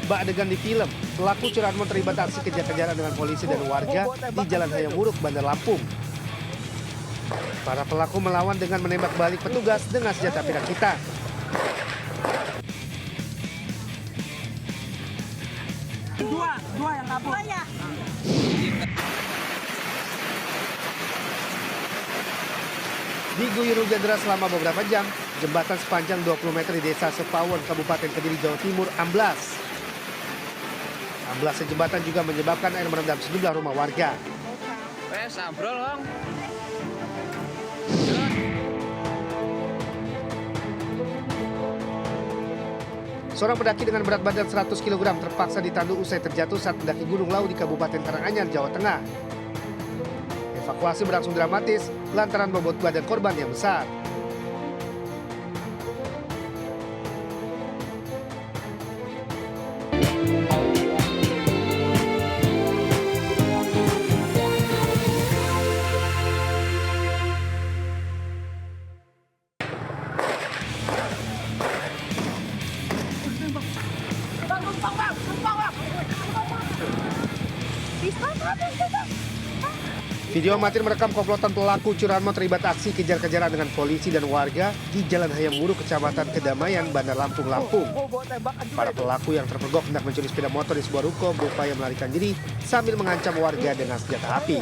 Bak adegan di film, pelaku curanmor terlibat aksi kejar-kejaran dengan polisi dan warga di Jalan Hayam Wuruk, Bandar Lampung. Para pelaku melawan dengan menembak balik petugas dengan senjata api rakitan. Dua yang kabur. Diguyur hujan deras selama beberapa jam, jembatan sepanjang 20 meter di Desa Sepawon, Kabupaten Kediri, Jawa Timur amblas. Amblasnya jembatan juga menyebabkan air merendam sejumlah rumah warga. Sambrol, Bang. Seorang pendaki dengan berat badan 100 kg terpaksa ditandu usai terjatuh saat mendaki Gunung Lawu di Kabupaten Karanganyar, Jawa Tengah. Evakuasi berlangsung dramatis lantaran bobot badan korban yang besar. Video amatir merekam komplotan pelaku curanmor terlibat aksi kejar-kejaran dengan polisi dan warga di Jalan Hayam Wuruk, Kecamatan Kedamaian, Bandar Lampung, Lampung. Para pelaku yang terpergok hendak mencuri sepeda motor di sebuah ruko berupaya melarikan diri sambil mengancam warga dengan senjata api.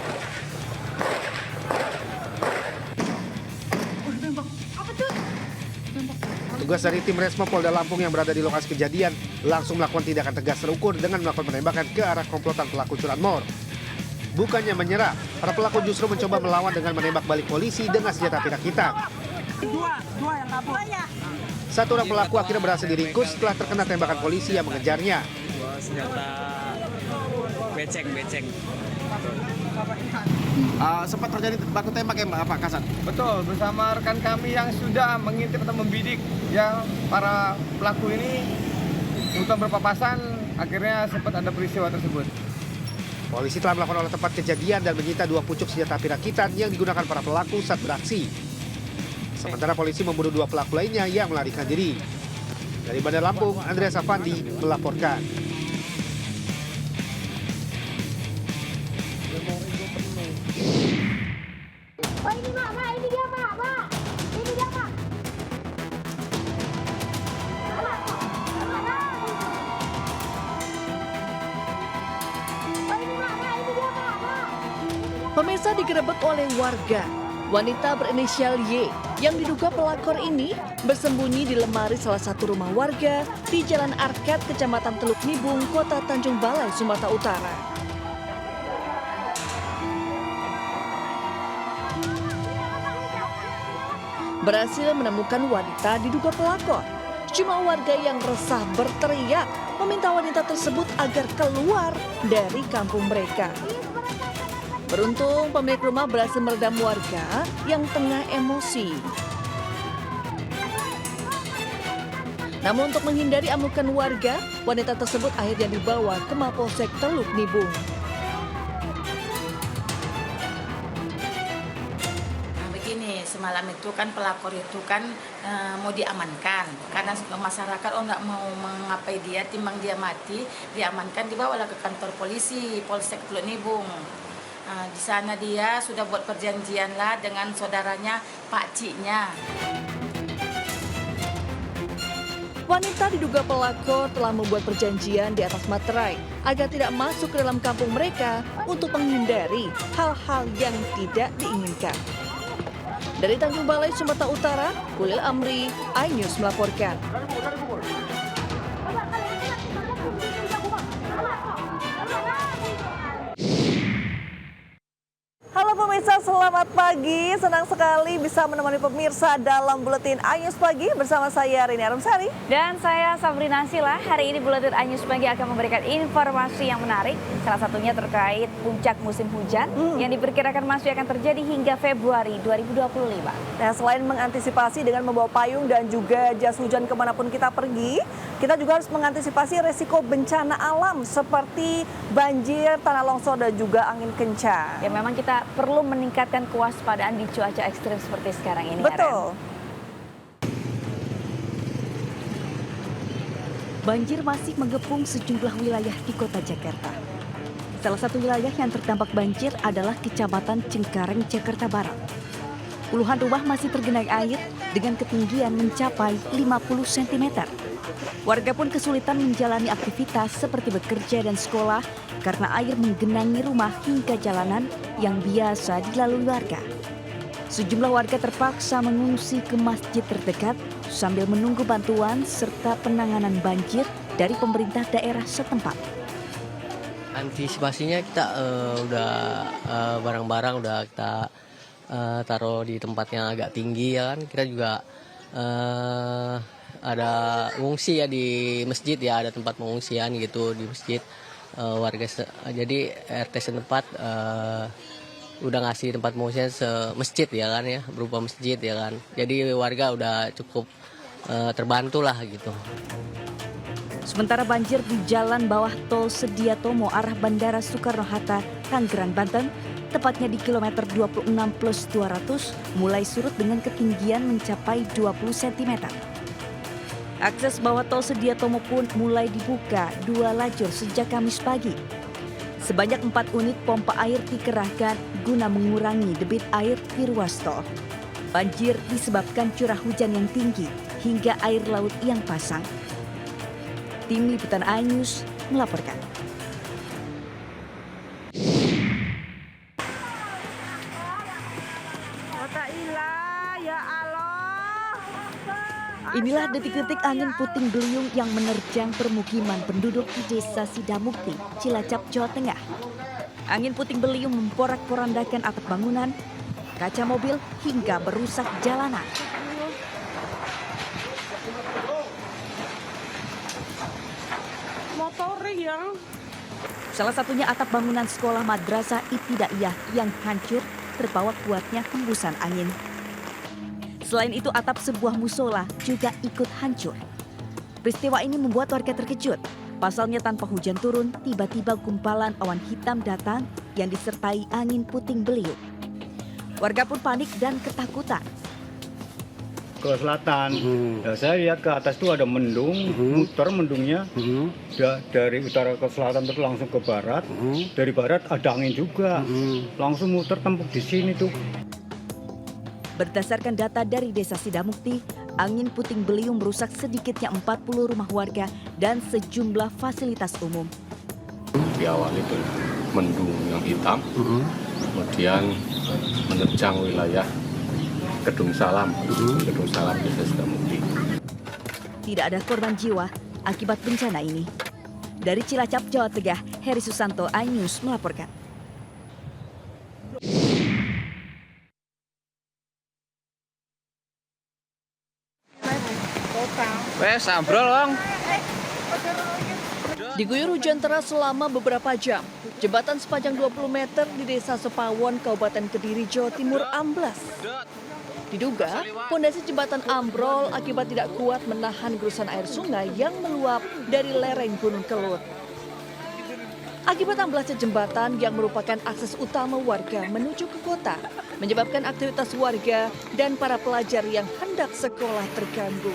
Petugas dari tim Resmo Polda Lampung yang berada di lokasi kejadian langsung melakukan tindakan tegas terukur dengan melakukan penembakan ke arah komplotan pelaku curanmor. Bukannya menyerah, para pelaku justru mencoba melawan dengan menembak balik polisi dengan senjata api rakitan. Dua yang kabur. Satu orang pelaku akhirnya berhasil diringkus setelah terkena tembakan polisi yang mengejarnya. Senjata beceng. Sempat terjadi baku tembak ya Pak Kasat? Betul, bersama rekan kami yang sudah mengintip atau membidik ya para pelaku ini untuk berpapasan, akhirnya sempat ada peristiwa tersebut. Polisi telah melakukan olah tempat kejadian dan menyita 2 pucuk senjata api rakitan yang digunakan para pelaku saat beraksi. Sementara polisi memburu 2 pelaku lainnya yang melarikan diri. Dari Bandar Lampung, Andreas Afandi melaporkan. Oh ini Mak, ini dia Mak, ini dia Mak. Oh ini Mak, ini dia Mak. Pemirsa digerebek oleh warga. Wanita berinisial Y yang diduga pelakor ini bersembunyi di lemari salah satu rumah warga di Jalan Arket, Kecamatan Teluk Nibung, Kota Tanjung Balai, Sumatera Utara. Berhasil menemukan wanita diduga pelakor. Cuma warga yang resah berteriak meminta wanita tersebut agar keluar dari kampung mereka. Beruntung pemilik rumah berhasil meredam warga yang tengah emosi. Namun untuk menghindari amukan warga, wanita tersebut akhirnya dibawa ke Mapolsek Teluk Nibung. Begini, semalam itu kan pelakor itu kan mau diamankan karena masyarakat nggak mau mengapai dia, timbang dia mati, diamankan dibawalah ke kantor polisi Polsek Teluk Nibung. Di sana dia sudah buat perjanjian lah dengan saudaranya, pakciknya. Wanita diduga pelakor telah membuat perjanjian di atas materai agar tidak masuk ke dalam kampung mereka untuk menghindari hal-hal yang tidak diinginkan. Dari Tanjung Balai, Sumatera Utara, Kulil Amri, iNews melaporkan. Halo pemirsa, selamat pagi. Senang sekali bisa menemani pemirsa dalam Buletin iNews Pagi bersama saya Rini Arumsari. Dan saya Sabrina Sila. Hari ini Buletin iNews Pagi akan memberikan informasi yang menarik. Salah satunya terkait puncak musim hujan yang diperkirakan masih akan terjadi hingga Februari 2025. Nah, selain mengantisipasi dengan membawa payung dan juga jas hujan kemanapun kita pergi, kita juga harus mengantisipasi resiko bencana alam seperti banjir, tanah longsor, dan juga angin kencang. Ya, memang kita perlu meningkatkan kewaspadaan di cuaca ekstrim seperti sekarang ini. Betul. banjir masih mengepung sejumlah wilayah di kota Jakarta. Salah satu wilayah yang terdampak banjir adalah Kecamatan Cengkareng, Jakarta Barat. Puluhan rumah masih tergenang air dengan ketinggian mencapai 50 cm. Warga pun kesulitan menjalani aktivitas seperti bekerja dan sekolah karena air menggenangi rumah hingga jalanan yang biasa dilalui warga. Sejumlah warga terpaksa mengungsi ke masjid terdekat sambil menunggu bantuan serta penanganan banjir dari pemerintah daerah setempat. Antisipasinya kita udah barang-barang udah kita taruh di tempat yang agak tinggi ya kan. Kita juga ada ngungsi ya di masjid ya, ada tempat pengungsian gitu di masjid warga. Jadi RT setempat udah ngasih tempat pengungsian masjid ya kan ya, berupa masjid ya kan. Jadi warga udah cukup terbantu lah gitu. Sementara banjir di jalan bawah tol Sediatomo arah Bandara Soekarno-Hatta, Tangerang, Banten, tepatnya di kilometer 26+200, mulai surut dengan ketinggian mencapai 20 cm. Akses bawah tol Sediatomo pun mulai dibuka 2 lajur sejak Kamis pagi. Sebanyak 4 unit pompa air dikerahkan guna mengurangi debit air di ruas tol. Banjir disebabkan curah hujan yang tinggi hingga air laut yang pasang. Tim Liputan iNews melaporkan. Inilah detik-detik angin puting beliung yang menerjang permukiman penduduk di Desa Sidamukti, Cilacap, Jawa Tengah. Angin puting beliung memporak-porandakan atap bangunan, kaca mobil hingga merusak jalanan. Salah satunya atap bangunan sekolah Madrasah Ibtidaiyah yang hancur terbawa kuatnya hembusan angin. Selain itu atap sebuah musola juga ikut hancur. Peristiwa ini membuat warga terkejut. Pasalnya tanpa hujan turun, tiba-tiba gumpalan awan hitam datang yang disertai angin puting beliung. Warga pun panik dan ketakutan. Ke selatan, nah, saya lihat ke atas itu ada mendung, muter mendungnya dari utara ke selatan terus langsung ke barat, dari barat ada angin juga, langsung muter tembok di sini tuh. Berdasarkan data dari Desa Sidamukti, angin puting beliung merusak sedikitnya 40 rumah warga dan sejumlah fasilitas umum. Diawali dengan mendung yang hitam, kemudian menerjang wilayah Gedung Salam Desa Sidamukti. Tidak ada korban jiwa akibat bencana ini. Dari Cilacap, Jawa Tengah, Heri Susanto, iNews melaporkan. Wes ambrol Bang. Diguyur hujan deras selama beberapa jam, jembatan sepanjang 20 meter di Desa Sepawon, Kabupaten Kediri, Jawa Timur amblas. Diduga, pondasi jembatan ambrol akibat tidak kuat menahan gerusan air sungai yang meluap dari lereng Gunung Kelut. Akibat amblasnya jembatan yang merupakan akses utama warga menuju ke kota, menyebabkan aktivitas warga dan para pelajar yang hendak sekolah terganggu.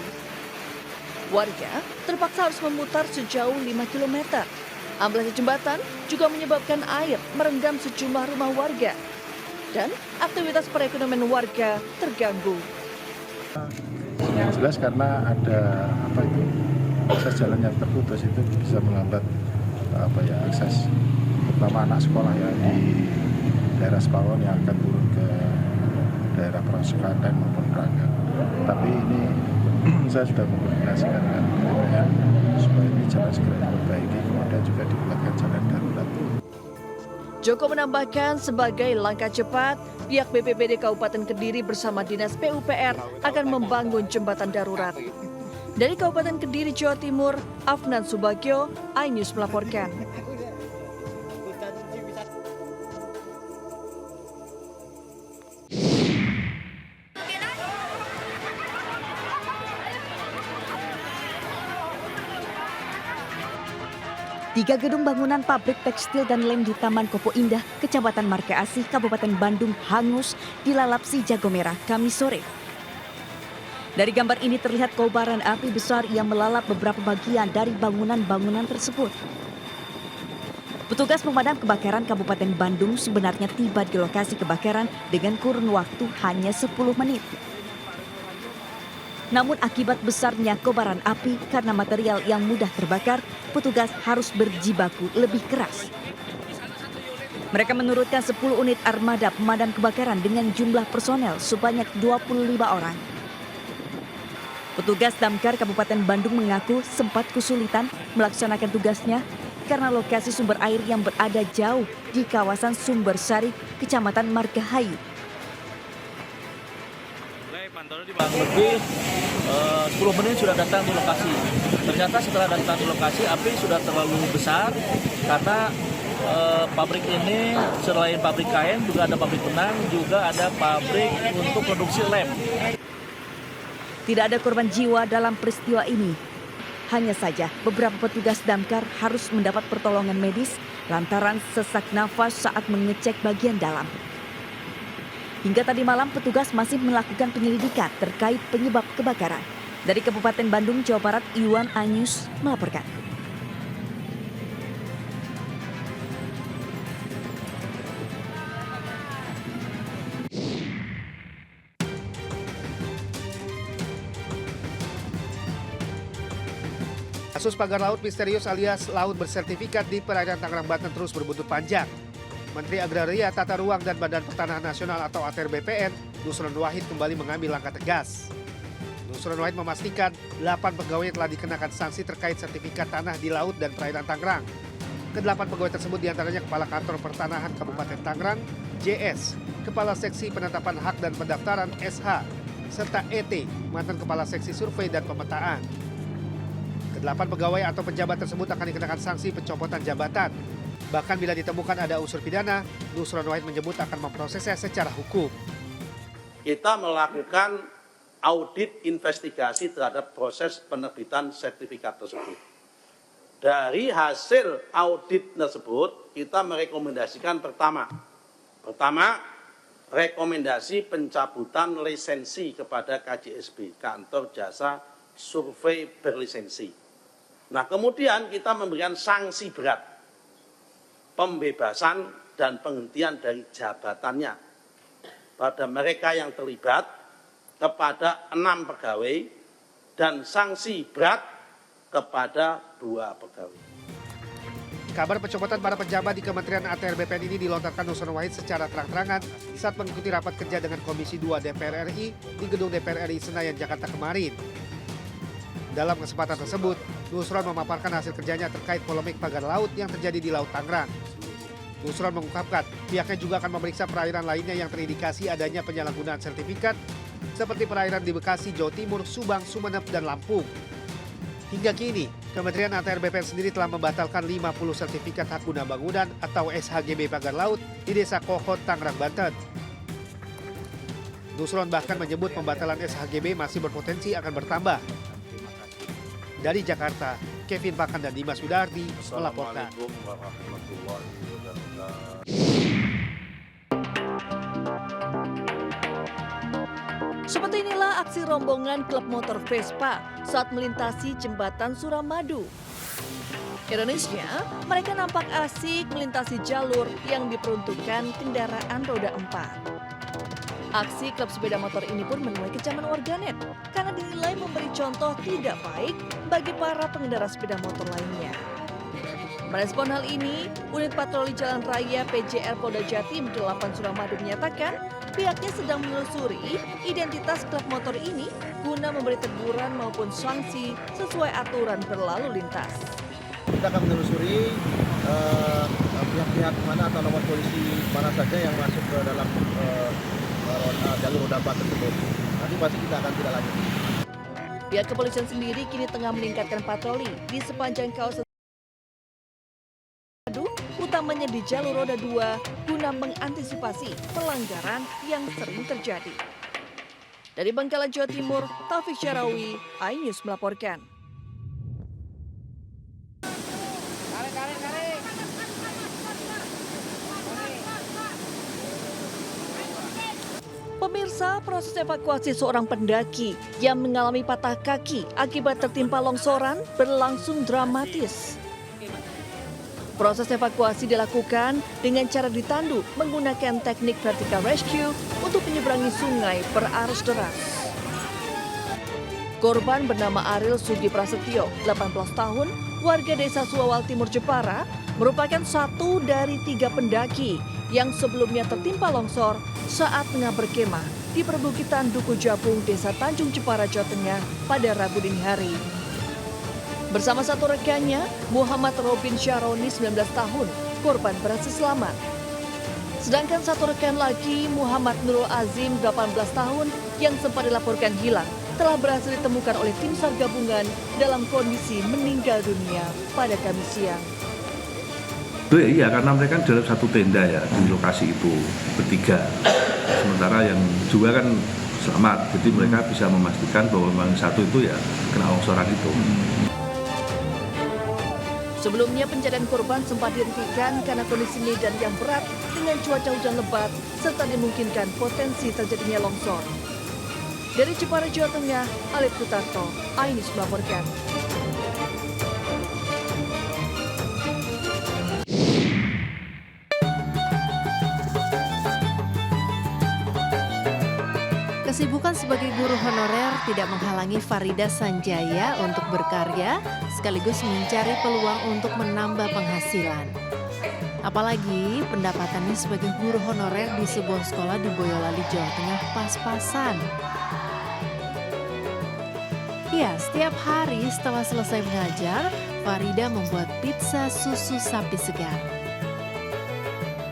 Warga terpaksa harus memutar sejauh 5 km. Amblasnya jembatan juga menyebabkan air merendam sejumlah rumah warga dan aktivitas perekonomian warga terganggu. Yang jelas karena ada akses jalan yang terputus itu bisa menghambat akses terutama anak sekolah ya di daerah Sepawon yang akan turun ke daerah Prasekanten maupun Rangga. Tapi ini saya sudah mengkoordinasikan dengan BPN supaya ini jalan segera diperbaiki, kemudian juga dibuatkan jalan darurat. Joko menambahkan sebagai langkah cepat, pihak BPBD Kabupaten Kediri bersama Dinas PUPR akan membangun jembatan darurat. Dari Kabupaten Kediri, Jawa Timur, Afnan Subagio, iNews melaporkan. Tiga gedung bangunan pabrik tekstil dan lem di Taman Kopo Indah, Kecamatan Marga Asih, Kabupaten Bandung hangus dilalap si jago merah Kamis sore. Dari gambar ini terlihat kobaran api besar yang melalap beberapa bagian dari bangunan-bangunan tersebut. Petugas pemadam kebakaran Kabupaten Bandung sebenarnya tiba di lokasi kebakaran dengan kurun waktu hanya 10 menit. Namun akibat besarnya kobaran api karena material yang mudah terbakar, petugas harus berjibaku lebih keras. Mereka menurunkan 10 unit armada pemadam kebakaran dengan jumlah personel sebanyak 25 orang. Petugas Damkar Kabupaten Bandung mengaku sempat kesulitan melaksanakan tugasnya karena lokasi sumber air yang berada jauh di kawasan Sumbersari, Kecamatan Margahayu. Lebih 10 menit sudah datang di lokasi. Ternyata setelah datang di lokasi, api sudah terlalu besar karena pabrik ini selain pabrik kain juga ada pabrik benang, juga ada pabrik untuk produksi lem. Tidak ada korban jiwa dalam peristiwa ini. Hanya saja beberapa petugas damkar harus mendapat pertolongan medis lantaran sesak nafas saat mengecek bagian dalam. Hingga tadi malam petugas masih melakukan penyelidikan terkait penyebab kebakaran. Dari Kabupaten Bandung, Jawa Barat, Iwan Anyus melaporkan. Kasus pagar laut misterius alias laut bersertifikat di perairan Tangerang, Banten terus berbuntut panjang. Menteri Agraria, Tata Ruang dan Badan Pertanahan Nasional atau ATR BPN, Nusron Wahid kembali mengambil langkah tegas. Nusron Wahid memastikan 8 pegawai telah dikenakan sanksi terkait sertifikat tanah di laut dan perairan Tangerang. Ke-8 pegawai tersebut diantaranya Kepala Kantor Pertanahan Kabupaten Tangerang, JS, Kepala Seksi Penetapan Hak dan Pendaftaran SH, serta ET, mantan Kepala Seksi Survei dan Pemetaan. Ke-8 pegawai atau pejabat tersebut akan dikenakan sanksi pencopotan jabatan. Bahkan bila ditemukan ada unsur pidana, Nusron Wahid menyebut akan memprosesnya secara hukum. Kita melakukan audit investigasi terhadap proses penerbitan sertifikat tersebut. Dari hasil audit tersebut, kita merekomendasikan pertama, rekomendasi pencabutan lisensi kepada KJSB, Kantor Jasa Survei Berlisensi. Nah, kemudian kita memberikan sanksi berat, pembebasan dan penghentian dari jabatannya pada mereka yang terlibat kepada 6 pegawai dan sanksi berat kepada 2 pegawai. Kabar pencopotan para pejabat di Kementerian ATR BPN ini dilontarkan Nusron Wahid secara terang-terangan saat mengikuti rapat kerja dengan Komisi 2 DPR RI di Gedung DPR RI Senayan, Jakarta kemarin. Dalam kesempatan tersebut, Nusron memaparkan hasil kerjanya terkait polemik pagar laut yang terjadi di Laut Tangerang. Nusron mengungkapkan pihaknya juga akan memeriksa perairan lainnya yang terindikasi adanya penyalahgunaan sertifikat seperti perairan di Bekasi, Jawa Timur, Subang, Sumeneb, dan Lampung. Hingga kini, Kementerian ATR BPN sendiri telah membatalkan 50 sertifikat hak guna bangunan atau SHGB pagar laut di Desa Kohot, Tangerang, Banten. Nusron bahkan menyebut pembatalan SHGB masih berpotensi akan bertambah. Dari Jakarta, Kevin Pakan dan Dimas Widardi melaporkan. Seperti inilah aksi rombongan klub motor Vespa saat melintasi jembatan Suramadu. Ironisnya, mereka nampak asik melintasi jalur yang diperuntukkan kendaraan roda 4. Aksi klub sepeda motor ini pun menuai kecaman warganet karena dinilai memberi contoh tidak baik bagi para pengendara sepeda motor lainnya. Merespon hal ini, unit patroli jalan raya PJR Polda Jatim 8 Suramadu menyatakan pihaknya sedang menelusuri identitas klub motor ini guna memberi teguran maupun sanksi sesuai aturan berlalu lintas. Kita akan menelusuri pihak-pihak mana atau nomor polisi mana saja yang masuk ke dalam jalur roda 4 tersebut. Nanti pasti kita akan tidak lanjuti. Pihak kepolisian sendiri kini tengah meningkatkan patroli di sepanjang kawasan utamanya di jalur roda 2 guna mengantisipasi pelanggaran yang sering terjadi. Dari Bangkalan, Jawa Timur, Taufik Syarawi, iNews melaporkan. Pemirsa, proses evakuasi seorang pendaki yang mengalami patah kaki akibat tertimpa longsoran berlangsung dramatis. Proses evakuasi dilakukan dengan cara ditandu menggunakan teknik vertical rescue untuk menyeberangi sungai berarus deras. Korban bernama Ariel Sugi Prasetyo, 18 tahun, warga desa Suawal Timur Jepara, merupakan satu dari 3 pendaki yang sebelumnya tertimpa longsor saat tengah berkemah di perbukitan Duku Jabung, Desa Tanjung Jepara, Jawa Tengah pada Rabu dini hari. Bersama satu rekannya, Muhammad Robin Syaroni, 19 tahun, korban berhasil selamat. Sedangkan satu rekan lagi, Muhammad Nurul Azim, 18 tahun, yang sempat dilaporkan hilang, telah berhasil ditemukan oleh tim SAR gabungan dalam kondisi meninggal dunia pada Kamis siang. Iya, karena mereka dalam satu tenda ya di lokasi itu bertiga. Sementara yang 2 kan selamat, jadi mereka bisa memastikan bahwa memang satu itu ya kena longsoran itu. Sebelumnya pencarian korban sempat dihentikan karena kondisi medan yang berat dengan cuaca hujan lebat serta dimungkinkan potensi terjadinya longsor. Dari Jepara, Jawa Tengah, Alif Kutarto, Ainis melaporkan. Kesibukan sebagai guru honorer tidak menghalangi Farida Sanjaya untuk berkarya sekaligus mencari peluang untuk menambah penghasilan. Apalagi pendapatannya sebagai guru honorer di sebuah sekolah di Boyolali, Jawa Tengah pas-pasan. Ya, setiap hari setelah selesai mengajar, Farida membuat pizza susu sapi segar.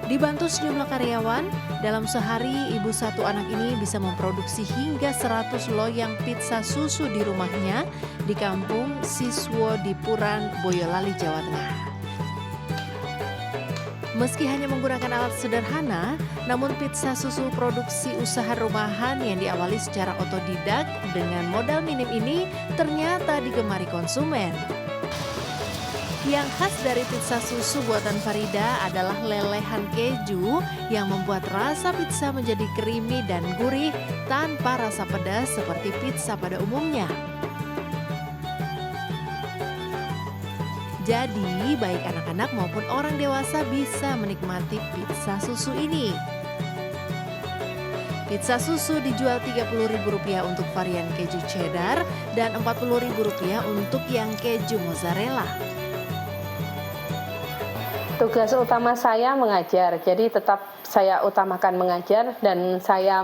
Dibantu sejumlah karyawan, dalam sehari ibu satu anak ini bisa memproduksi hingga 100 loyang pizza susu di rumahnya di kampung Siswo di Puran, Boyolali, Jawa Tengah. Meski hanya menggunakan alat sederhana, namun pizza susu produksi usaha rumahan yang diawali secara otodidak dengan modal minim ini ternyata digemari konsumen. Yang khas dari pizza susu buatan Farida adalah lelehan keju yang membuat rasa pizza menjadi creamy dan gurih tanpa rasa pedas seperti pizza pada umumnya. Jadi, baik anak-anak maupun orang dewasa bisa menikmati pizza susu ini. Pizza susu dijual Rp30.000 untuk varian keju cheddar dan Rp40.000 untuk yang keju mozzarella. Tugas utama saya mengajar, jadi tetap saya utamakan mengajar dan saya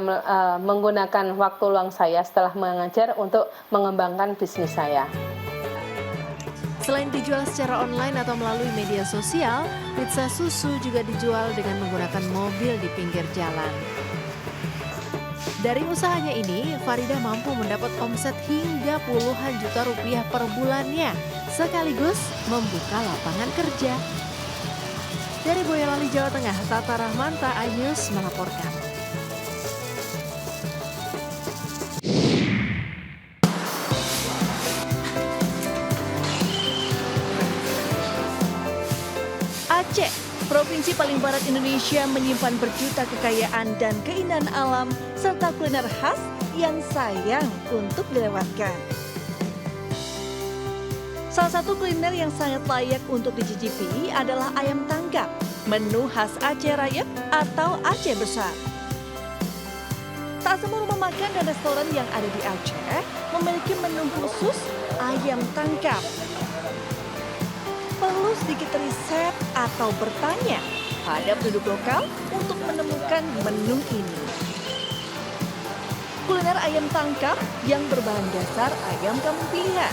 menggunakan waktu luang saya setelah mengajar untuk mengembangkan bisnis saya. Selain dijual secara online atau melalui media sosial, pizza susu juga dijual dengan menggunakan mobil di pinggir jalan. Dari usahanya ini, Farida mampu mendapat omset hingga puluhan juta rupiah per bulannya, sekaligus membuka lapangan kerja. Dari Boyolali, Jawa Tengah, Tata Rahmanta, iNews melaporkan. Aceh, provinsi paling barat Indonesia, menyimpan berjuta kekayaan dan keindahan alam serta kuliner khas yang sayang untuk dilewatkan. Salah satu kuliner yang sangat layak untuk dicicipi adalah ayam tangkap, menu khas Aceh Raya atau Aceh Besar. Tak semua rumah makan dan restoran yang ada di Aceh memiliki menu khusus ayam tangkap. Perlu sedikit riset atau bertanya pada penduduk lokal untuk menemukan menu ini. Kuliner ayam tangkap yang berbahan dasar ayam kampung pilihan.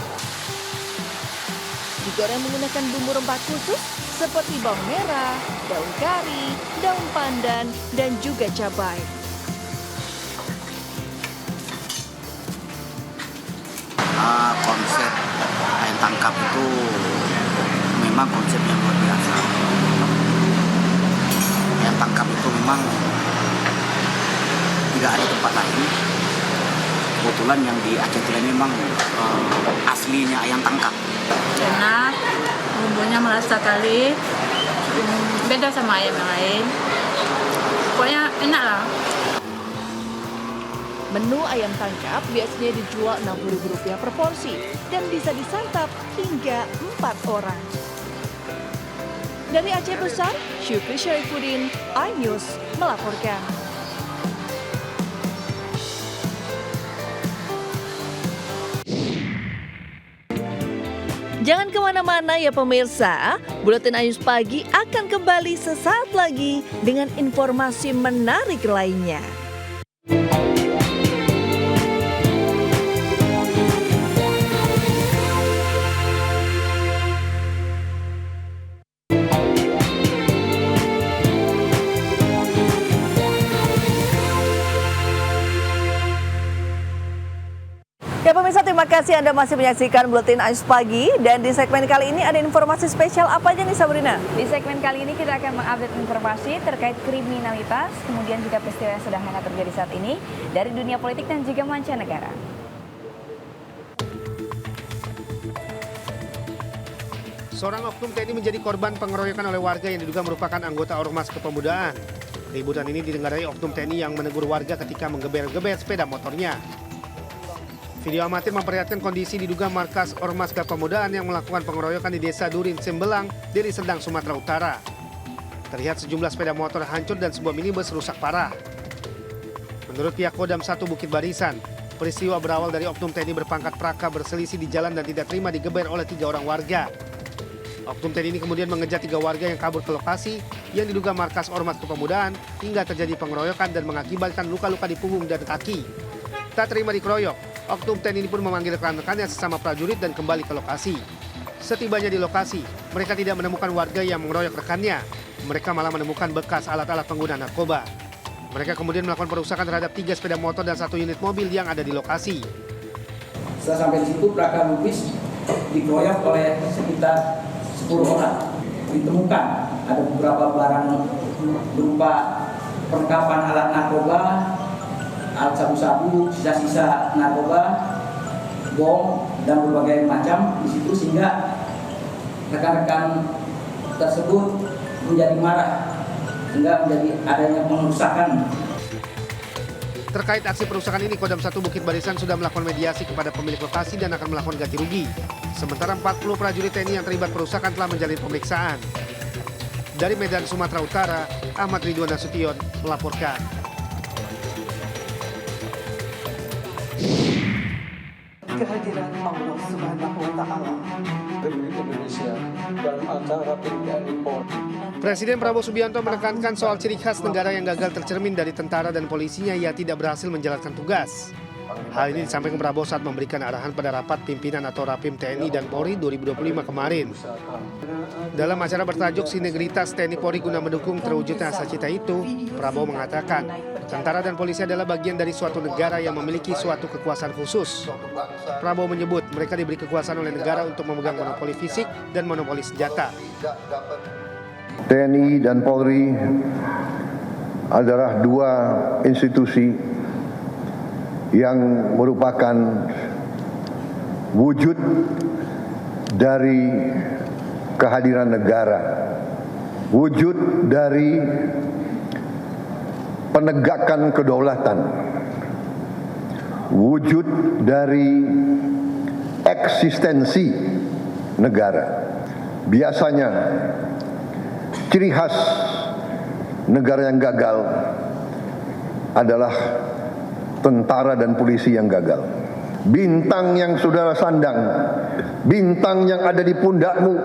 Digoreng menggunakan bumbu rempah khusus seperti bawang merah, daun kari, daun pandan, dan juga cabai. Konsep ayam tangkap itu memang konsep yang luar biasa. Ayam tangkap itu memang tidak ada tempat lain. Kebetulan yang di Aceh itu memang aslinya ayam tangkap. Enak, bumbunya melas sekali, beda sama ayam yang lain. Pokoknya enak lah. Menu ayam tangkap biasanya dijual Rp60.000 per porsi dan bisa disantap hingga 4 orang. Dari Aceh Besar, Syukri Syarifuddin, iNews melaporkan. Jangan kemana-mana ya pemirsa, Buletin iNews Pagi akan kembali sesaat lagi dengan informasi menarik lainnya. Ya pemirsa, terima kasih Anda masih menyaksikan Buletin iNews Pagi. Dan di segmen kali ini ada informasi spesial apa aja nih Sabrina? Di segmen kali ini kita akan mengupdate informasi terkait kriminalitas, kemudian juga peristiwa yang sedang hangat terjadi saat ini dari dunia politik dan juga mancanegara. Seorang oknum TNI menjadi korban pengeroyokan oleh warga yang diduga merupakan anggota Ormas Kepemudaan. Ributan ini didengarai oknum TNI yang menegur warga ketika menggeber-geber sepeda motornya. Video amatir memperlihatkan kondisi diduga markas Ormas Kepemudaan yang melakukan pengeroyokan di Desa Durin, Sembelang, Deli Serdang, Sumatera Utara. Terlihat sejumlah sepeda motor hancur dan sebuah minibus rusak parah. Menurut pihak Kodam 1 Bukit Barisan, peristiwa berawal dari oknum TNI berpangkat Praka berselisih di jalan dan tidak terima digeber oleh 3 orang warga. Oknum TNI ini kemudian mengejar 3 warga yang kabur ke lokasi yang diduga markas Ormas Kepemudaan hingga terjadi pengeroyokan dan mengakibatkan luka-luka di punggung dan kaki. Tak terima dikeroyok, oknum TNI ini pun memanggil rekan-rekannya sesama prajurit dan kembali ke lokasi. Setibanya di lokasi, mereka tidak menemukan warga yang mengeroyok rekannya. Mereka malah menemukan bekas alat-alat pengguna narkoba. Mereka kemudian melakukan perusakan terhadap 3 sepeda motor dan 1 unit mobil yang ada di lokasi. Setelah sampai di situ, Praka Lubis dikeroyok oleh sekitar 10 orang. Ditemukan ada beberapa barang berupa perlengkapan alat narkoba, alat sabu-sabu, sisa-sisa narkoba, bom, dan berbagai macam di situ, sehingga rekan-rekan tersebut menjadi marah sehingga menjadi adanya pengerusakan. Terkait aksi perusakan ini, Kodam 1 Bukit Barisan sudah melakukan mediasi kepada pemilik lokasi dan akan melakukan ganti rugi. Sementara 40 prajurit TNI yang terlibat perusakan telah menjalani pemeriksaan. Dari Medan, Sumatera Utara, Ahmad Ridwan Nasution melaporkan. Kehadiran Allah Subhanahu wa Ta'ala. Indonesia dan acara TNI Polri. Presiden Prabowo Subianto menekankan soal ciri khas negara yang gagal tercermin dari tentara dan polisinya ia tidak berhasil menjalankan tugas. Hal ini disampaikan Prabowo saat memberikan arahan pada rapat pimpinan atau Rapim TNI dan Polri 2025 kemarin. Dalam acara bertajuk Sinergitas TNI Polri guna mendukung terwujudnya asa cita itu, Prabowo mengatakan, tentara dan polisi adalah bagian dari suatu negara yang memiliki suatu kekuasaan khusus. Prabowo menyebut mereka diberi kekuasaan oleh negara untuk memegang monopoli fisik dan monopoli senjata. TNI dan Polri adalah 2 institusi yang merupakan wujud dari kehadiran negara, wujud dari penegakan kedaulatan, wujud dari eksistensi negara. Biasanya ciri khas negara yang gagal adalah tentara dan polisi yang gagal. Bintang yang saudara sandang, bintang yang ada di pundakmu,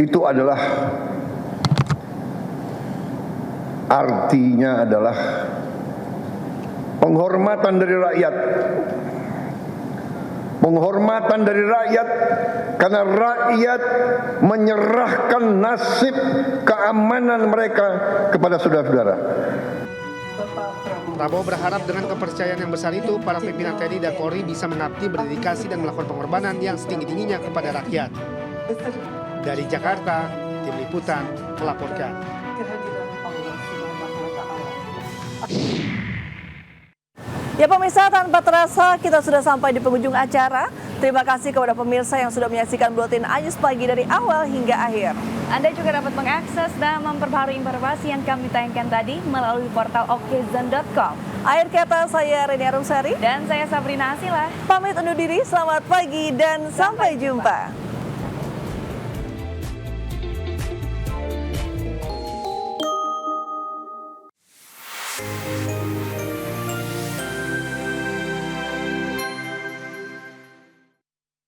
itu adalah artinya adalah penghormatan dari rakyat. Penghormatan dari rakyat karena rakyat menyerahkan nasib keamanan mereka kepada saudara-saudara. Prabowo berharap dengan kepercayaan yang besar itu, para pimpinan TNI dan Polri bisa mengabdi, berdedikasi dan melakukan pengorbanan yang setinggi-tingginya kepada rakyat. Dari Jakarta, Tim Liputan melaporkan. Ya pemirsa, tanpa terasa kita sudah sampai di penghujung acara. Terima kasih kepada pemirsa yang sudah menyaksikan Buletin Anyus Pagi dari awal hingga akhir. Anda juga dapat mengakses dan memperbarui informasi yang kami tayangkan tadi melalui portal okezon.com. Akhir kata, saya Reni Arumsari dan saya Sabrina Asila. Pamit undur diri, selamat pagi dan sampai jumpa.